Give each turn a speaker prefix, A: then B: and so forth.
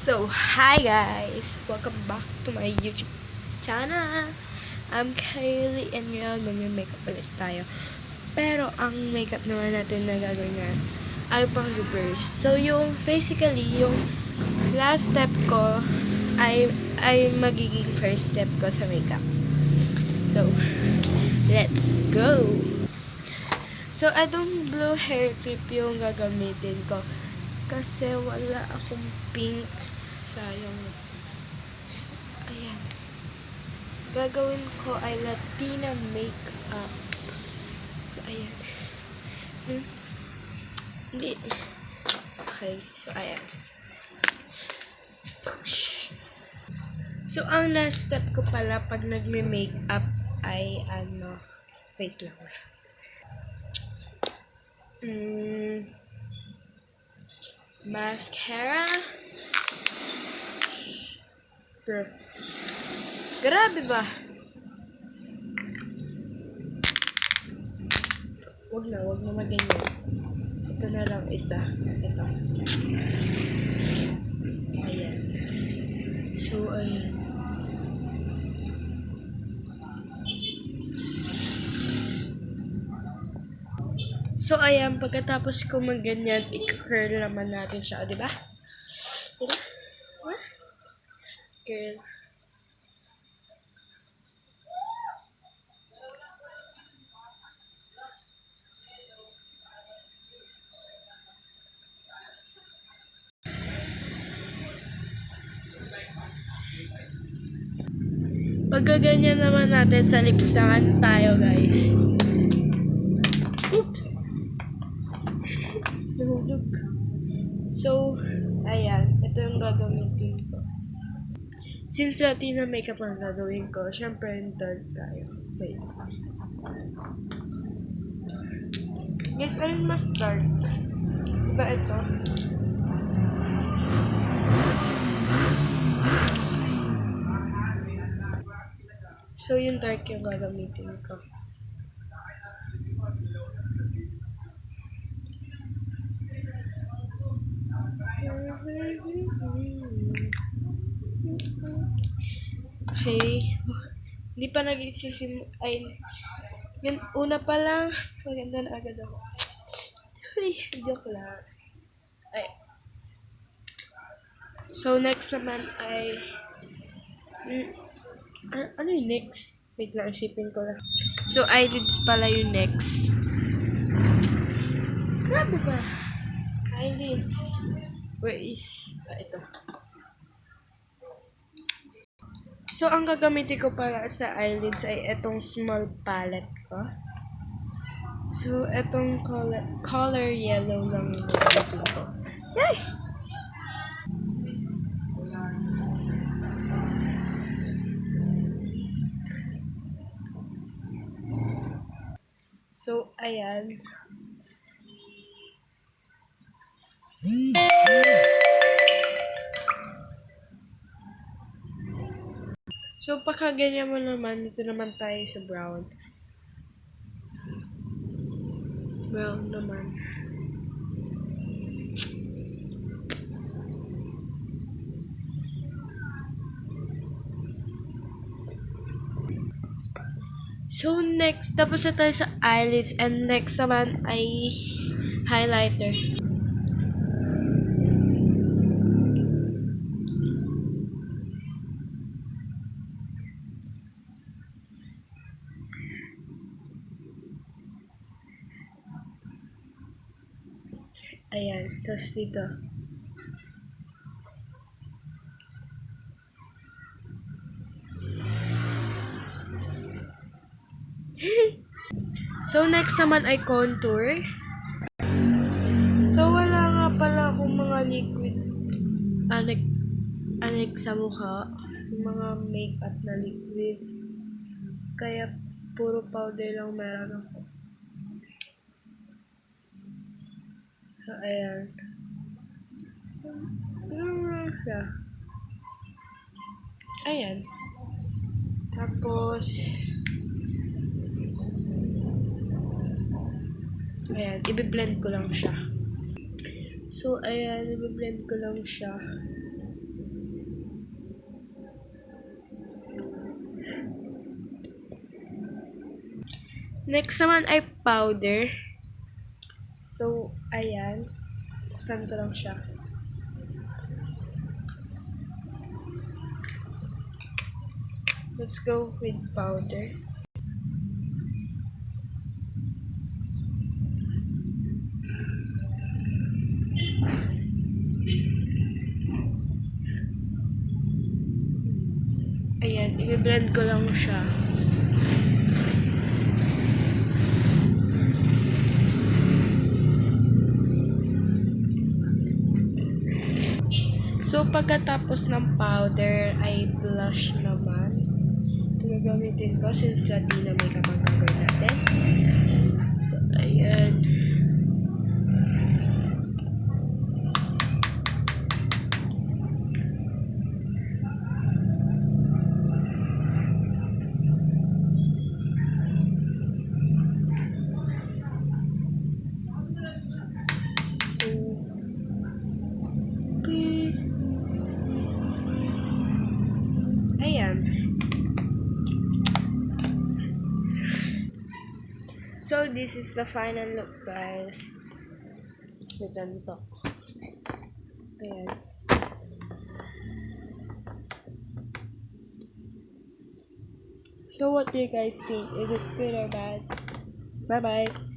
A: So, hi guys! Welcome back to my YouTube channel. I'm Kylie and ngayon mag-makeup ulit tayo. Pero ang makeup naman natin na gagawin nga ay pang reverse. So, basically, yung last step ko ay magiging first step ko sa makeup. So, let's go! So, itong blue hair clip yung gagamitin ko. Kasi wala akong pink. Sayang. Ayan. Gagawin ko ay Latina makeup. Ayan. Hindi. Okay. So, ayan. So, ang last step ko pala pag nagme-makeup ay wait lang. Mascara. Bro. Grabe ba? Wag na maganyan. Ito na lang isa. Ito. Ayan. So, ayan. So, ayan. Pagkatapos ko magganyan, i-curl naman natin siya. Diba? Diba? Curl. Pagkaganyan naman natin sa lips naman tayo, guys. Oops! Nahulog. So, ayan. Ito yung gagamitin ko. Since Latina makeup ang gagawin ko, syempre yung dark tayo. Wait. Guys, alin mas dark? Diba ito? So, yung dark yung gagamitin ko. Okay. Hindi pa ay, yung una pa lang, maganda na agad ako. Ay, joke lang. Ay. So, next naman ay, ano yung next? Wait lang, isipin ko lang. So, eyelids pala yung next. Grabe ba? Eyelids. Where is, ito. So, ang gagamitin ko para sa eyelids ay itong small palette ko. So, itong color yellow lang yung gagamitin ko. Yay! So, ayan. So, pagkaganyan mo naman, dito naman tayo sa brown. Brown naman. So, next, tapos na tayo sa eyelids. And next naman ay highlighter. Ayan, tapos dito. So, next naman ay contour. So, wala nga pala akong mga liquid anek sa mukha. Yung mga makeup na liquid. Kaya, puro powder lang meron ako. So, ayan. Ayan. Tapos, ayan, i-blend ko lang siya. So, ayan, i-blend ko lang siya. Next naman ay powder. So, ayan. Buksan ko lang siya. Let's go with powder. Ayan, i-blend ko lang siya. So, pagkatapos ng powder ay blush naman. Ito gagamitin ko since Latina makeup ang gagawin natin. So, ayan. Ayan. So, this is the final look, guys. So, ganito. Ayan. So, what do you guys think? Is it good or bad? Bye-bye.